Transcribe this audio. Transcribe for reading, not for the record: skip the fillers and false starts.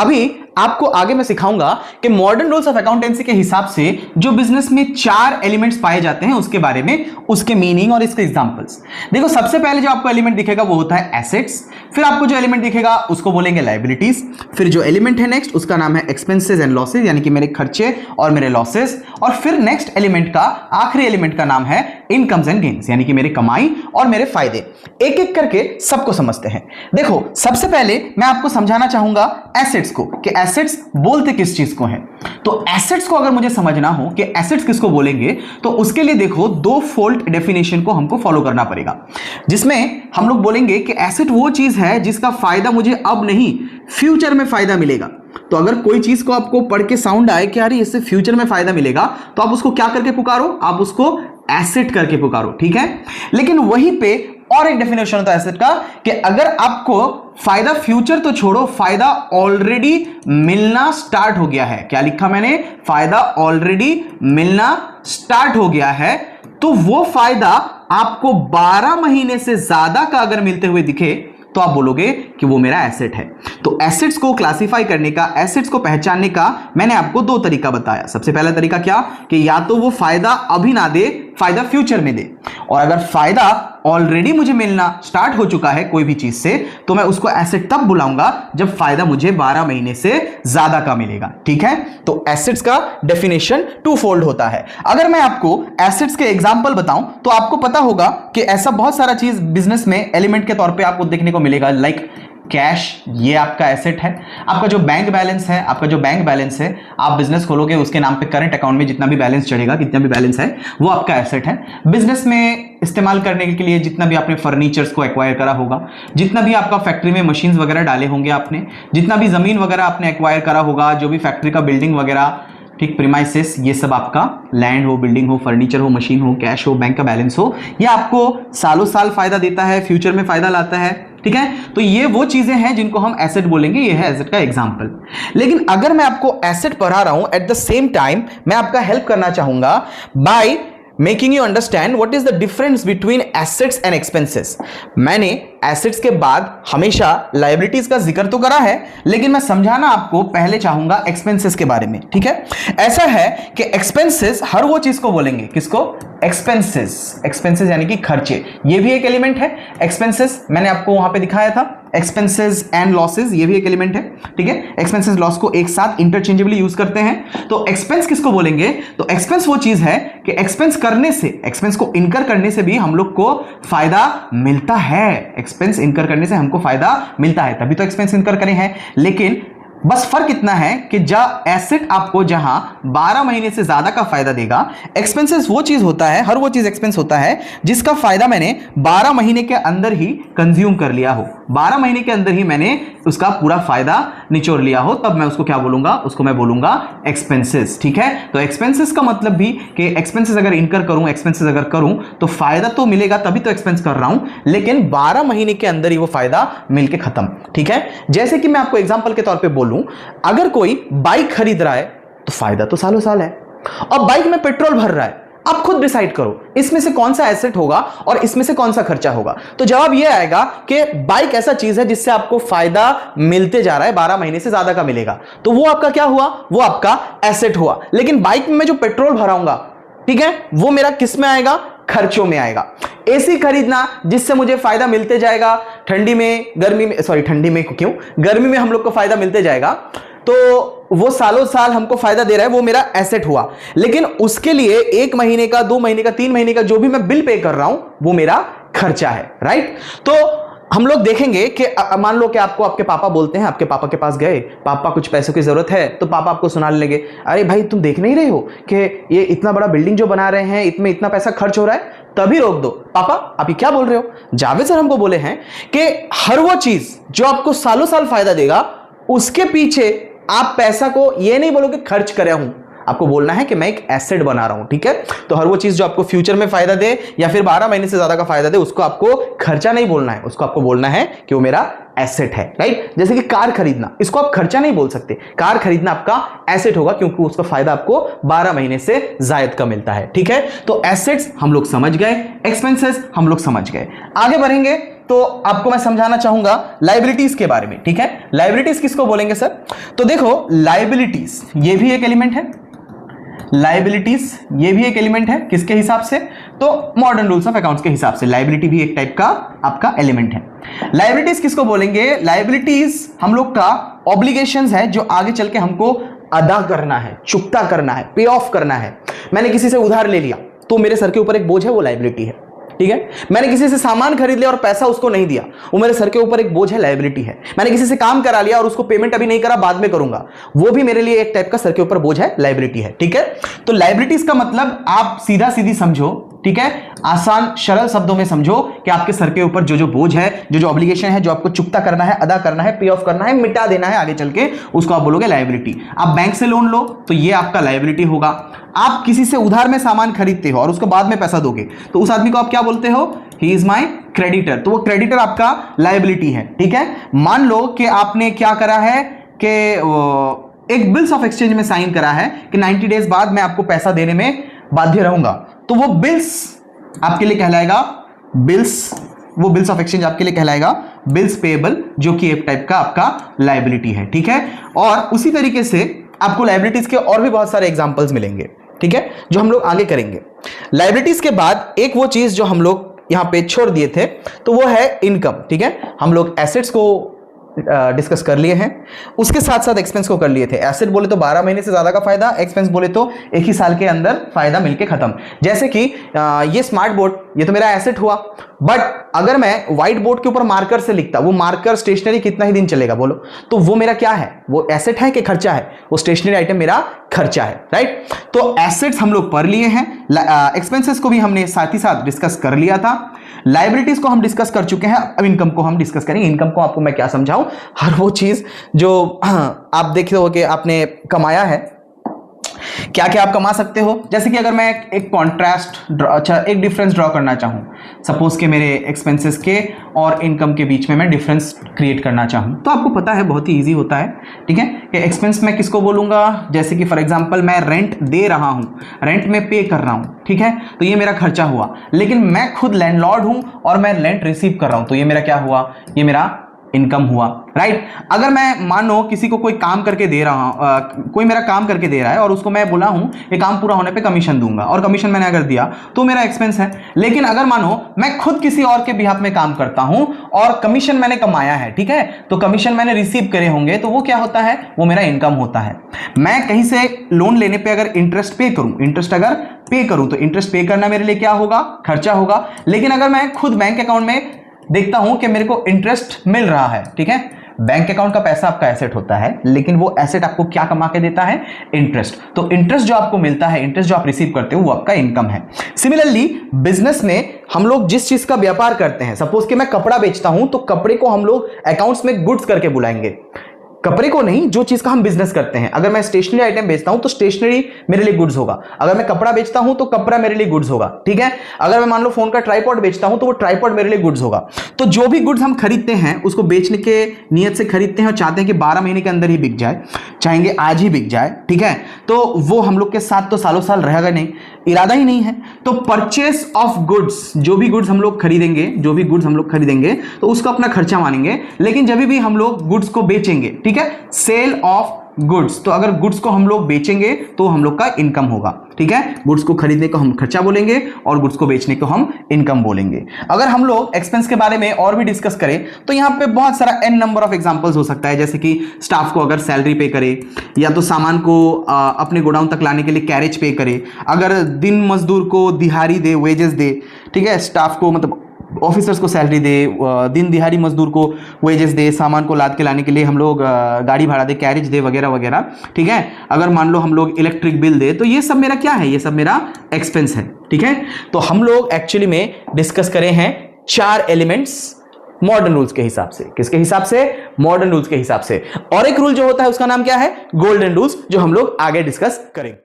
अभी आपको आगे मैं सिखाऊंगा कि मॉडर्न रूल्स ऑफ अकाउंटेंसी के हिसाब से जो बिजनेस में 4 एलिमेंट्स पाए जाते हैं उसके बारे में, उसके मीनिंग और इसके एग्जांपल्स। देखो, सबसे पहले जो आपको एलिमेंट दिखेगा वो होता है एसेट्स, फिर आपको जो एलिमेंट दिखेगा उसको बोलेंगे लायबिलिटीज, फिर जो एलिमेंट है नेक्स्ट उसका नाम है एक्सपेंसेस एंड लॉसेज, यानी कि मेरे खर्चे और मेरे लॉसेस, और फिर नेक्स्ट एलिमेंट का आखिरी एलिमेंट का नाम है इनकम्स एंड गेन्स, यानी कि मेरे कमाई और मेरे फायदे। एक एक करके सबको समझते हैं। देखो, सबसे पहले मैं आपको समझाना चाहूंगा एसेट्स को, कि एसेट्स बोलते किस चीज को हैं। तो एसेट्स को अगर मुझे समझना हो कि एसेट्स किसको बोलेंगे, तो उसके लिए देखो 2 फोल्ड डेफिनेशन को हमको फॉलो करना पड़ेगा, जिसमें हम लोग बोलेंगे कि एसेट वो चीज है जिसका फायदा मुझे अब नहीं फ्यूचर में फायदा मिलेगा। तो अगर कोई चीज को आपको पढ़ के साउंड आए कि यार इससे फ्यूचर में फायदा मिलेगा, तो आप उसको क्या करके पुकारो, आप उसको एसेट करके पुकारो, ठीक है। लेकिन वहीं पे और एक डेफिनेशन होता है एसेट का, कि अगर आपको फायदा फ्यूचर तो छोड़ो, फायदा ऑलरेडी मिलना स्टार्ट हो गया है, क्या लिखा मैंने, फायदा ऑलरेडी मिलना स्टार्ट हो गया है, तो वो फायदा आपको 12 महीने से ज्यादा का अगर मिलते हुए दिखे तो आप बोलोगे कि वो मेरा एसेट है। तो एसेट्स को क्लासिफाई करने का, एसेट्स को पहचानने का मैंने आपको 2 तरीका बताया। सबसे पहला तरीका क्या, कि या तो वो फायदा अभी ना दे, फायदा फ्यूचर में दे, और अगर फायदा ऑलरेडी मुझे मिलना स्टार्ट हो चुका है कोई भी चीज से, तो मैं उसको एसेट तब बुलाऊंगा जब फायदा मुझे 12 महीने से ज्यादा का मिलेगा, ठीक है। तो एसेट्स का डेफिनेशन 2 फोल्ड होता है। अगर मैं आपको एसेट्स के एग्जांपल बताऊं तो आपको पता होगा कि ऐसा बहुत सारा चीज बिजनेस में एलिमेंट के तौर पे आपको देखने को मिलेगा, लाइक कैश, ये आपका एसेट है। आपका जो बैंक बैलेंस है, आप बिजनेस खोलोगे उसके नाम पे करंट अकाउंट में जितना भी बैलेंस चढ़ेगा, कितना भी बैलेंस है, वो आपका एसेट है। बिजनेस में इस्तेमाल करने के लिए जितना भी आपने फर्नीचर्स को एक्वायर करा होगा, जितना भी आपका फैक्ट्री में मशीन्स वगैरह डाले होंगे आपने, जितना भी जमीन वगैरह आपने एक्वायर करा होगा, जो भी फैक्ट्री का बिल्डिंग वगैरह, ठीक, प्रीमाइसेस, ये सब आपका लैंड हो, बिल्डिंग हो, फर्नीचर हो, मशीन हो, कैश हो, बैंक का बैलेंस हो, ये आपको सालों साल फायदा देता है, फ्यूचर में फायदा लाता है, ठीक है। तो ये वो चीजें हैं जिनको हम एसेट बोलेंगे, ये है एसेट का एग्जांपल। लेकिन अगर मैं आपको एसेट पढ़ा रहा हूं, एट द सेम टाइम मैं आपका हेल्प करना चाहूंगा by making you understand what is the difference between assets and expenses. मैंने एसेट्स के बाद हमेशा लायबिलिटीज का जिक्र तो करा है, लेकिन मैं समझाना आपको पहले चाहूंगा एक्सपेंसेस के बारे में, ठीक है। ऐसा है कि एक्सपेंसेस हर वो चीज को बोलेंगे, किसको, एक्सपेंसेस। एक्सपेंसेस यानी कि खर्चे, ये भी एक एलिमेंट है। एक्सपेंसेस मैंने आपको वहां पे दिखाया था, एक्सपेंसेस एंड लॉसेस, ये भी एक एलिमेंट है, ठीक है। एक्सपेंसेस लॉस को एक साथ इंटरचेंजेबली यूज करते हैं। तो एक्सपेंस किसको बोलेंगे, तो एक्सपेंस वो चीज है कि एक्सपेंस करने से, एक्सपेंस को इनकर करने से भी हम लोग को फायदा मिलता है। एक्सपेंस इनकर करने से हमको फायदा मिलता है, तभी तो एक्सपेंस इनकर करे हैं। लेकिन बस फर्क इतना है कि एसेट आपको जहां 12 महीने से ज्यादा का फायदा देगा, एक्सपेंसेस वो चीज होता है, हर वो चीज एक्सपेंस होता है जिसका फायदा मैंने 12 महीने के अंदर ही कंज्यूम कर लिया हो, 12 महीने के अंदर ही मैंने उसका पूरा फायदा निचोड़ लिया हो, तब मैं उसको क्या बोलूंगा, उसको मैं बोलूंगा एक्सपेंसेस, ठीक है। तो एक्सपेंसेस का मतलब भी कि एक्सपेंसेस अगर इनकर करूं, एक्सपेंसेस अगर करूं तो फायदा तो मिलेगा, तभी तो एक्सपेंस कर रहा हूं, लेकिन 12 महीने के अंदर ही वो फायदा मिलके खत्म, ठीक है। जैसे कि मैं आपको एग्जांपल के तौर पे बोलूं, अगर कोई बाइक खरीद रहा है तो फायदा तो सालों साल है, और बाइक में पेट्रोल भर रहा है, आप खुद डिसाइड करो इसमें से कौन सा एसेट होगा और इसमें से कौन सा खर्चा होगा। तो जवाब यह आएगा कि बाइक ऐसा चीज है जिससे आपको फायदा मिलते जा रहा है, 12 महीने से ज्यादा का मिलेगा, तो वो आपका क्या हुआ, वो आपका एसेट हुआ। लेकिन बाइक में मैं जो पेट्रोल भराऊंगा, ठीक है, वो मेरा किस में आएगा, खर्चों में आएगा। एसी खरीदना जिससे मुझे फायदा मिलते जाएगा, ठंडी में, गर्मी में, सॉरी ठंडी में क्यों, गर्मी में हम लोग को फायदा मिलते जाएगा, तो वो सालों साल हमको फायदा दे रहा है, वो मेरा एसेट हुआ। लेकिन उसके लिए 1 महीने का, 2 महीने का, 3 महीने का जो भी मैं बिल पे कर रहा हूं, वो मेरा खर्चा है, राइट। तो हम लोग देखेंगे कि मान लो कि आपको आपके पापा बोलते हैं, आपके पापा के पास गए, पापा कुछ पैसों की जरूरत है, तो पापा आपको सुनाने लगे, अरे भाई तुम देख नहीं रहे हो कि ये इतना बड़ा बिल्डिंग जो बना रहे हैं, इसमें इतना पैसा खर्च हो रहा है, तभी रोक दो। पापा आप ये क्या बोल रहे हो। जावेद सर हमको बोले हैं कि हर वो चीज जो आपको सालों साल फायदा देगा, उसके पीछे आप पैसा को ये नहीं बोलोगे खर्च कर रहा हूं, आपको बोलना है कि मैं एक एसेट बना रहा हूं, ठीक है। तो हर वो चीज जो आपको फ्यूचर में फायदा दे या फिर 12 महीने से ज्यादा का फायदा दे, उसको आपको खर्चा नहीं बोलना है, उसको आपको बोलना है कि वो मेरा एसेट है, राइट। जैसे कि कार खरीदना, इसको आप खर्चा नहीं बोल सकते, कार खरीदना आपका एसेट होगा, क्योंकि उसका फायदा आपको 12 महीने से जायद का मिलता है, ठीक है। तो एसेट्स हम लोग समझ गए, एक्सपेंसेस हम लोग समझ गए। आगे बढ़ेंगे तो आपको मैं समझाना चाहूंगा लायबिलिटीज के बारे में, ठीक है। लायबिलिटीज किसको बोलेंगे सर? तो देखो लायबिलिटीज ये भी एक एलिमेंट है, लायबिलिटीज ये भी एक एलिमेंट है, किसके हिसाब से? तो मॉडर्न रूल्स ऑफ अकाउंट्स के हिसाब से लायबिलिटी भी एक टाइप का आपका एलिमेंट है। लायबिलिटीज किसको बोलेंगे? लायबिलिटीज हम लोग का ऑब्लिगेशंस है जो आगे चल के हमको अदा करना है, चुकता करना है, पे ऑफ करना है। मैंने किसी से उधार ले लिया तो मेरे सर के ऊपर एक बोझ है, वो लायबिलिटी है, ठीक है। मैंने किसी से सामान खरीद लिया और पैसा उसको नहीं दिया, वो मेरे सर के ऊपर एक बोझ है, लायबिलिटी है। मैंने किसी से काम करा लिया और उसको पेमेंट अभी नहीं करा, बाद में करूंगा, वो भी मेरे लिए एक टाइप का सर के ऊपर बोझ है, लायबिलिटी है, ठीक है। तो लायबिलिटीज का मतलब आप सीधा सीधी समझो, ठीक है, आसान सरल शब्दों में समझो कि आपके सर के ऊपर जो जो बोझ है, जो जो ऑब्लिगेशन है, जो आपको चुकता करना है, अदा करना है, पे ऑफ करना है, मिटा देना है आगे चल के, उसको आप बोलोगे लायबिलिटी। आप बैंक से लोन लो तो ये आपका लायबिलिटी होगा। आप किसी से उधार में सामान खरीदते हो और उसको बाद में पैसा दोगे तो उस आदमी को आप क्या बोलते हो? He is my creditor. तो वो क्रेडिटर आपका लायबिलिटी है, ठीक है। मान लो कि आपने क्या करा है कि एक बिल्स ऑफ एक्सचेंज में साइन करा है कि 90 डेज बाद मैं आपको पैसा देने में बाध्य रहूंगा, तो वो बिल्स आपके लिए कहलाएगा बिल्स, वो बिल्स ऑफ एक्सचेंज आपके लिए कहलाएगा बिल्स पेएबल, जो कि एक टाइप का आपका लायबिलिटी है, ठीक है। और उसी तरीके से आपको लायबिलिटीज के और भी बहुत सारे एग्जांपल्स मिलेंगे, ठीक है, जो हम लोग आगे करेंगे। लायबिलिटीज के बाद एक वो चीज जो हम लोग यहां पे छोड़ दिए थे तो वो है इनकम, ठीक है। हम लोग एसेट्स को डिस्कस कर लिए हैं, उसके साथ साथ एक्सपेंस को कर लिए थे। एसेट बोले तो 12 महीने से ज्यादा का फायदा, एक्सपेंस बोले तो एक ही साल के अंदर फायदा मिलके खत्म। जैसे कि ये स्मार्ट बोर्ड, ये तो मेरा एसेट हुआ, बट अगर मैं व्हाइट बोर्ड के ऊपर मार्कर से लिखता, वो मार्कर स्टेशनरी कितना ही दिन चलेगा बोलो, तो वो मेरा क्या है? वो एसेट है कि खर्चा है? वो स्टेशनरी आइटम मेरा खर्चा है, राइट। तो एसेट्स हम लोग पढ़ लिए हैं, एक्सपेंसेस को भी हमने साथ ही साथ डिस्कस कर लिया था, लायबिलिटीज को हम डिस्कस कर चुके हैं, अब इनकम को हम डिस्कस करेंगे। इनकम को आपको मैं क्या समझाऊं? हर वो चीज जो आप देख रहे हो कि आपने कमाया है, क्या क्या आप कमा सकते हो। जैसे कि अगर मैं एक कॉन्ट्रास्ट अच्छा एक डिफरेंस ड्रॉ करना चाहूं, सपोज के मेरे एक्सपेंसेस के और इनकम के बीच में मैं डिफरेंस क्रिएट करना चाहूं, तो आपको पता है बहुत ही इजी होता है, ठीक है, कि एक्सपेंस मैं किसको बोलूंगा? जैसे कि फॉर एग्जांपल मैं रेंट दे रहा हूं, रेंट में पे कर रहा हूं, ठीक है, तो ये मेरा खर्चा हुआ। लेकिन मैं खुद लैंडलॉर्ड हूं और मैं रेंट रिसीव कर रहा हूं, तो ये मेरा क्या हुआ? ये मेरा इनकम हुआ, राइट। अगर मैं मानो किसी को कोई काम करके दे रहा हूं, कोई मेरा काम करके दे रहा है और उसको मैं बोला हूं ये काम पूरा होने पे कमीशन दूंगा, और कमीशन मैंने अगर दिया तो मेरा एक्सपेंस है। लेकिन अगर मानो मैं खुद किसी और के बिहाफ में काम करता हूं और कमीशन मैंने कमाया है, ठीक है, तो कमीशन मैंने रिसीव करे होंगे, तो वो क्या होता है? वो मेरा इनकम होता है। मैं कहीं से लोन लेने पे अगर इंटरेस्ट पे करूं, इंटरेस्ट अगर पे करूं, तो इंटरेस्ट पे करना मेरे लिए क्या होगा? खर्चा होगा। लेकिन अगर मैं खुद बैंक अकाउंट में देखता हूं कि मेरे को इंटरेस्ट मिल रहा है, ठीक है, बैंक अकाउंट का पैसा आपका एसेट होता है, लेकिन वो एसेट आपको क्या कमा के देता है? इंटरेस्ट। तो इंटरेस्ट जो आपको मिलता है, इंटरेस्ट जो आप रिसीव करते हो, वो आपका इनकम है। सिमिलरली बिजनेस में हम लोग जिस चीज का व्यापार करते हैं, सपोज कि मैं कपड़ा बेचता हूं, तो कपड़े को हम लोग अकाउंट्स में गुड्स करके बुलाएंगे, कपड़े को नहीं, जो चीज का हम बिजनेस करते हैं। अगर मैं स्टेशनरी आइटम बेचता हूं तो स्टेशनरी मेरे लिए गुड्स होगा, अगर मैं कपड़ा बेचता हूं तो कपड़ा मेरे लिए गुड्स होगा, ठीक है। अगर मैं मान लो फोन का ट्राइपॉड बेचता हूं तो वो ट्राइपॉड मेरे लिए गुड्स होगा। तो जो भी गुड्स हम खरीदते हैं उसको बेचने के नियत से खरीदते हैं और चाहते हैं कि 12 महीने के अंदर ही बिक जाए, चाहेंगे आज ही बिक जाए, ठीक है, तो वो हम लोग के साथ तो सालों साल रहेगा नहीं, इरादा ही नहीं है। तो परचेस ऑफ गुड्स, जो भी गुड्स हम लोग खरीदेंगे, जो भी गुड्स हम लोग खरीदेंगे तो उसका अपना खर्चा मानेंगे। लेकिन जब भी हम लोग गुड्स को बेचेंगे, ठीक है, सेल ऑफ गुड्स, तो अगर गुड्स को हम लोग बेचेंगे तो हम लोग का इनकम होगा, ठीक है। गुड्स को खरीदने को हम खर्चा बोलेंगे और गुड्स को बेचने को हम इनकम बोलेंगे। अगर हम लोग एक्सपेंस के बारे में और भी डिस्कस करें तो यहां पे बहुत सारा एन नंबर ऑफ एग्जांपल्स हो सकता है, जैसे कि स्टाफ को अगर सैलरी पे करे, या तो सामान को अपने गोडाउन तक लाने के लिए कैरेज पे करे, अगर दिन मजदूर को दिहाड़ी दे, वेजेस दे, ठीक है, स्टाफ को मतलब ऑफिसर्स को सैलरी दे, दिन दिहाड़ी मजदूर को वेजेस दे, सामान को लाद के लाने के लिए हम लोग गाड़ी भाड़ा दे, कैरेज दे, वगैरह वगैरह, ठीक है। अगर मान लो हम लोग इलेक्ट्रिक बिल दे, तो ये सब मेरा क्या है? ये सब मेरा एक्सपेंस है, ठीक है। तो हम लोग एक्चुअली में डिस्कस करें हैं 4 एलिमेंट्स मॉडर्न रूल्स के हिसाब से। किसके हिसाब से? मॉडर्न रूल्स के हिसाब से। और एक रूल जो होता है उसका नाम क्या है? गोल्डन रूल्स, जो हम लोग आगे डिस्कस करेंगे।